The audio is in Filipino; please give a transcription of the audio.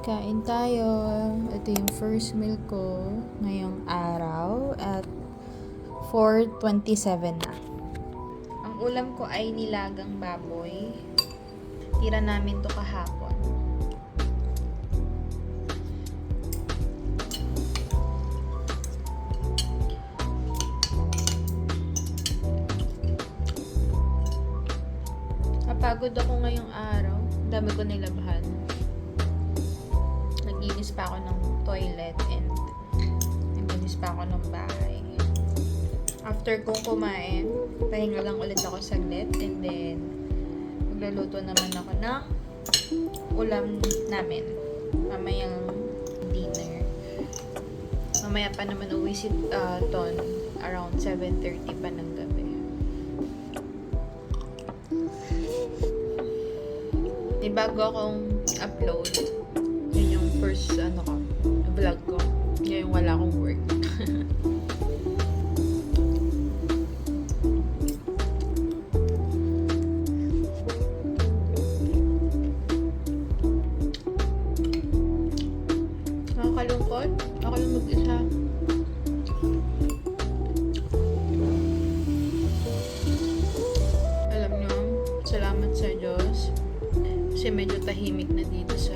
Kain tayo. Ito yung first meal ko ngayong araw at 4:27 na. Ang ulam ko ay nilagang baboy. Tira namin to kahapon. Napagod ako ngayong araw. Ang dami ko nilabahan. Naglinis pa ako ng toilet and naglinis pa ako ng bahay. After kong kumain, pahinga lang ulit ako saglit and then magluluto naman ako ng ulam namin. Mamayang dinner. Mamaya pa naman uwi si Ton around 7:30 pa ng gabi. May bago akong upload. Yun yung first vlog ko. Ngayon wala akong work. Nakakalungkot. Ako lang mag-isa. Alam nyo, salamat sa Diyos. Kasi medyo tahimik na dito sa